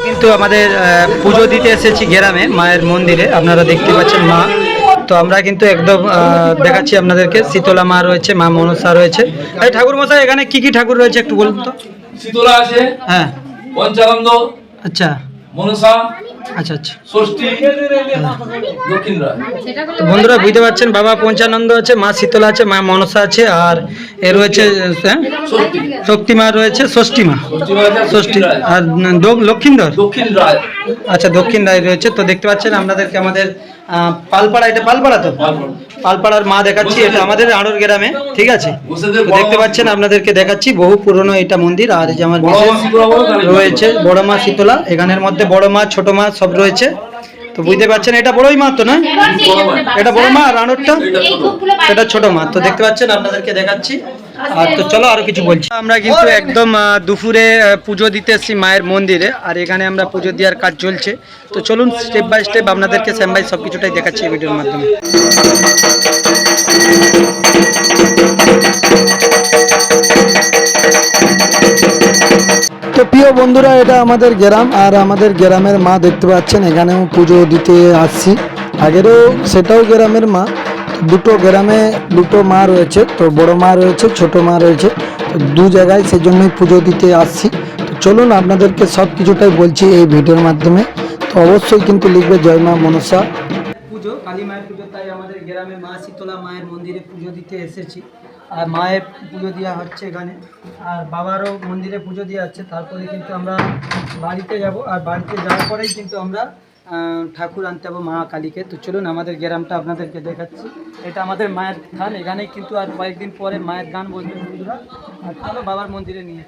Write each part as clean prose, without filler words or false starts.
কিন্তু আমাদের পুজো দিতে এসেছি গ্রামে মায়ের মন্দিরে, আপনারা দেখতে পাচ্ছেন মা। তো আমরা কিন্তু একদম দেখাচ্ছি আপনাদেরকে, শীতলা মা রয়েছে, মা মনসা রয়েছে। এই ঠাকুর মশাই এখানে কি কি ঠাকুর রয়েছে একটু বলুন তো। শীতলা আছে, হ্যাঁ, পঞ্চানন্দ, আচ্ছা, মনসা, আচ্ছা আচ্ছা, ষষ্ঠী, দক্ষিণ রায়। তো বন্ধুরা বুঝতে পারছেন, বাবা পঞ্চানন্দ আছে, মা শীতলা আছে, মা মনসা আছে, আর এ রয়েছে শক্তি মা রয়েছে, ষষ্ঠী মা, ষষ্ঠী, আর লক্ষিন্দর, দক্ষিণ রায়, আচ্ছা দক্ষিণ রায় রয়েছে। তো দেখতে পাচ্ছেন আপনাদেরকে আমাদের পালপাড়া, এটা পালপাড়া তো, পালপাড়ার মা দেখাচ্ছি, এটা আমাদের আড়র গ্রামে, ঠিক আছে। দেখতে পাচ্ছেন আপনাদেরকে দেখাচ্ছি, বহু পুরনো এটা মন্দির। আর এই যে আমার রয়েছে বড় মা শীতলা, এখানের মধ্যে বড় মা ছোট মা সব রয়েছে। তো বুঝতে পারছেন এটা বড়ই মা তো না, এটা বড় মা, আর আড়রটা এটা ছোট মা। তো দেখতে পাচ্ছেন আপনাদেরকে দেখাচ্ছি। আর তো চলো আরো কিছু বলছি। আমরা কিন্তু একদম দুপুরে পুজো দিতে এসেছি মায়ের মন্দিরে, আর এখানে আমরা পুজো দেওয়ার কাজ চলছে। তো চলুন স্টেপ বাই স্টেপ আপনাদেরকে সেম বাই সব কিছুটাই দেখাচ্ছি এই ভিডিওর মাধ্যমে। তো প্রিয় বন্ধুরা, এটা আমাদের গ্রাম, আর আমাদের গ্রামের মা দেখতে পাচ্ছেন, এখানেও পুজো দিতে আসছি। আগেরও সেটাও গ্রামের মা, দুটো গ্রামে দুটো মা রয়েছে, তো বড় মা রয়েছে, ছোট মা রয়েছে, তো দু জায়গায় সেই জন্যই পুজো দিতে আসছি। তো চলুন আপনাদেরকে সব কিছুটাই বলছি এই ভিডিওর মাধ্যমে। তো অবশ্যই কিন্তু লিখবে জয় মা মনসা। পুজো কালী মায়ের পুজো, তাই আমাদের গ্রামে মা শীতলা মায়ের মন্দিরে পুজো দিতে এসেছি। আর মায়ের পুজো দেওয়া হচ্ছে এখানে, আর বাবারও মন্দিরে পুজো দেওয়া হচ্ছে। তারপরে কিন্তু আমরা বাড়িতে যাব, আর বাড়িতে যাওয়ার পরেই কিন্তু আমরা ঠাকুর আনতে যাবো মা কালীকে। তো চলুন আমাদের গ্রামটা আপনাদেরকে দেখাচ্ছি। এটা আমাদের মায়ের স্থান, এখানেই কিন্তু আর কয়েকদিন পরে মায়ের গান বলবে বন্ধুরা। আর চলো বাবার মন্দিরে নিয়ে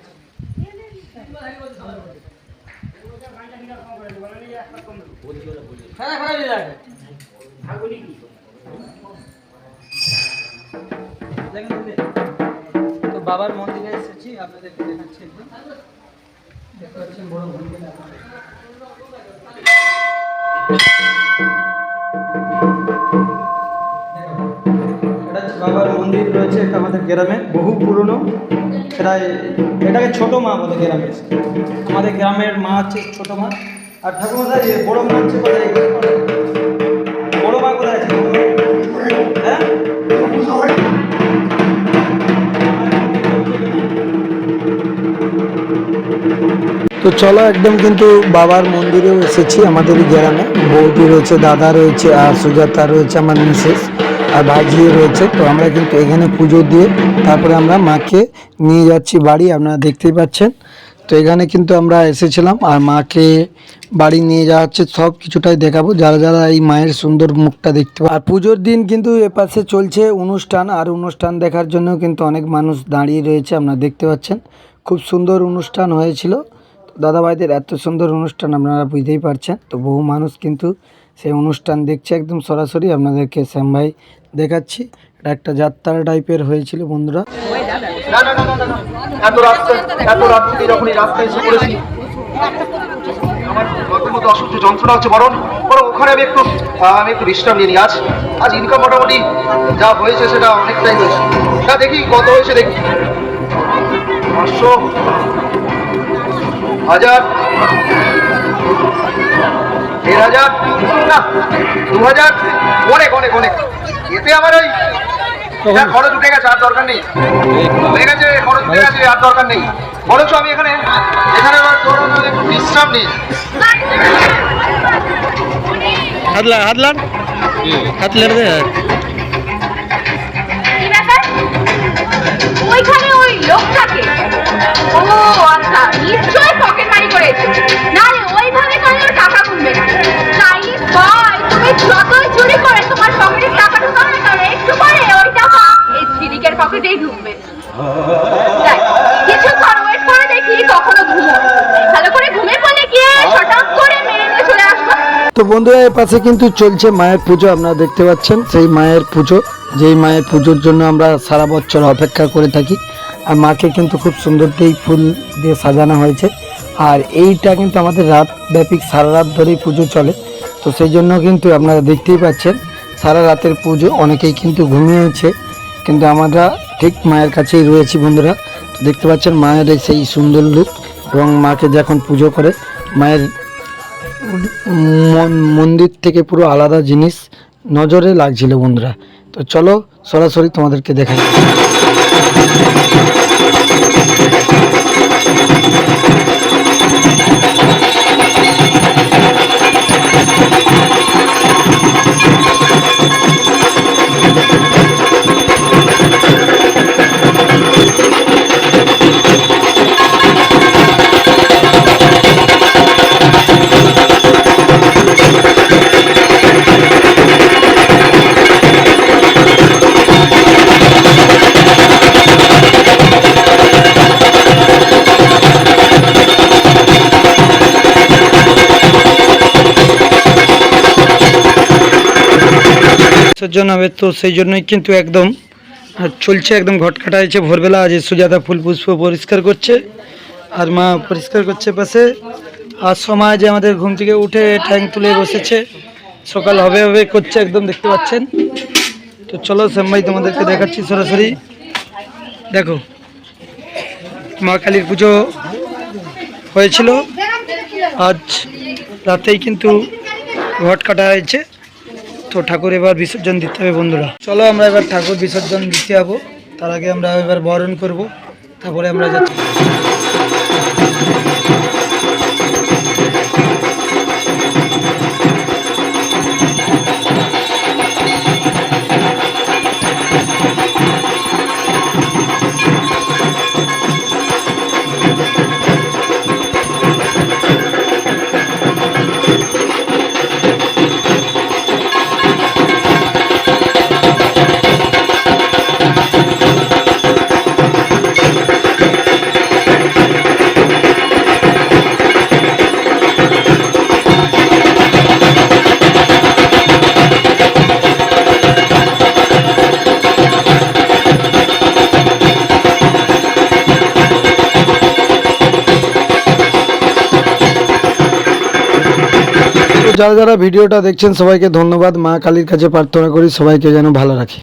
তো বাবার মন্দিরে এসেছি, আপনাদেরকে দেখাচ্ছি। একদম দেখতে পাচ্ছেন বড় মন্দির, বাবার মন্দির রয়েছে। এটা আমাদের গ্রামে বহু পুরনো, প্রায় এটাকে ছোট মা বলে গ্রামে। আমাদের গ্রামের মা হচ্ছে ছোট মা, আর ঠাকুর বড় মা হচ্ছে কোথায়, বড় মা কোথায় আছে, হ্যাঁ। তো চলো একদম কিন্তু বাবার মন্দিরেও এসেছি আমাদের গ্রামে। বৌদি রয়েছে, দাদা রয়েছে, আর সুজাতা রয়েছে আমার মিসেস, আর ভাইঝিও রয়েছে। তো আমরা কিন্তু এখানে পুজো দিয়ে তারপরে আমরা মাকে নিয়ে যাচ্ছি বাড়ি, আপনারা দেখতেই পাচ্ছেন। তো এখানে কিন্তু আমরা এসেছিলাম, আর মাকে বাড়ি নিয়ে যাওয়া হচ্ছে, সব কিছুটাই দেখাবো যারা যারা এই মায়ের সুন্দর মুখটা দেখতে পাবে। আর পুজোর দিন কিন্তু এপাশে চলছে অনুষ্ঠান, আর অনুষ্ঠান দেখার জন্য কিন্তু অনেক মানুষ দাঁড়িয়ে রয়েছে, আপনারা দেখতে পাচ্ছেন। খুব সুন্দর অনুষ্ঠান হয়েছিল দাদাভাইদের, এত সুন্দর অনুষ্ঠান আপনারা বুঝতেই পারছেন। তো বহু মানুষ কিন্তু সেই অনুষ্ঠান দেখছে একদম সরাসরি, আপনাদেরকে শ্যাম ভাই দেখাচ্ছি। এটা একটা যাত্রা টাইপের হয়েছিল বন্ধুরা। এত রাত্রি যখনই রাস্তায় এসে পড়েছি, আমার গল্পের মতো অসহ্য যন্ত্রণা হচ্ছে। বরং ওখানে আমি একটু বিশ্রাম নিয়ে নিই। আজ ইনকাম মোটামুটি যা হয়েছে সেটা অনেকটাই হয়েছে। না দেখি কত হয়েছে, দেখি 500, 1000, 1000, না 2000, অনেক অনেক অনেক। এতে আমার ওই খরচ উঠে গেছে, আর দরকার নেই, হয়ে গেছে খরচ উঠে গেছে, আর দরকার নেই। বরঞ্চ আমি এখানে একটু বিশ্রাম নিই। ওইখানে ওই লোকটাকে, ও আচ্ছা, নিশ্চয়ই পকেট মারি করেছে, না রে ওইভাবে কারোর টাকা গুনবে না। চাইনিজ বয়, তুমি যতই চুরি করে তোমার পকেটের টাকা ঢুকাবে না, কারণ একটু পরে ওই টাকা এই ঝিলিকের পকেটেই ঢুকবে। কিছুক্ষণ ওয়েট করে দেখি কখনো ঘুমো, ভালো করে ঘুমে পড়লে গিয়ে হঠাৎ করে মেরে নিয়ে চলে আসবো। তো বন্ধুরা এর পাশে কিন্তু চলছে মায়ের পুজো, আপনারা দেখতে পাচ্ছেন সেই মায়ের পুজো, যেই মায়ের পুজোর জন্য আমরা সারা বছর অপেক্ষা করে থাকি। আর মাকে কিন্তু খুব সুন্দর দিয়ে ফুল দিয়ে সাজানো হয়েছে। আর এইটা কিন্তু আমাদের রাত ব্যাপী সারা রাত ধরেই পুজো চলে। তো সেই জন্য কিন্তু আপনারা দেখতেই পাচ্ছেন সারা রাতের পুজো, অনেকেই কিন্তু ঘুমিয়েছে, কিন্তু আমরা ঠিক মায়ের কাছেই রয়েছি বন্ধুরা। তো দেখতে পাচ্ছেন মায়ের সেই সুন্দর লুক, এবং মাকে যখন পুজো করে মায়ের মন্দির থেকে পুরো আলাদা জিনিস নজরে লাগছিল বন্ধুরা। তো চলো সরাসরি তোমাদেরকে দেখাই। বিসর্জন হবে, তো সেই জন্যই কিন্তু একদম চলছে, একদম ঘট কাটা হয়েছে ভোরবেলা। আজ সুজাতা ফুল পুষ্প পরিষ্কার করছে আর মা পরিষ্কার করছে পাশে। আর সময় যে আমাদের ঘুম থেকে উঠে ট্যাঙ্ক তুলে বসেছে, সকাল হবে হবে করছে একদম, দেখতে পাচ্ছেন। তো চলো শ্যামভাই তোমাদেরকে দেখাচ্ছি সরাসরি। দেখো মা কালীর পুজো হয়েছিল, আজ রাতেই কিন্তু ঘট কাটা হয়েছে। তো ঠাকুর এবার বিসর্জন দিতে হবে বন্ধুরা। চলো আমরা এবার ঠাকুর বিসর্জন দিতে যাবো, তার আগে আমরা এবার বরণ করব, তারপরে আমরা যাচ্ছি। যারা যারা ভিডিওটা দেখছেন সবাইকে ধন্যবাদ। মা কালীর কাছে প্রার্থনা করি সবাইকে যেন ভালো রাখে।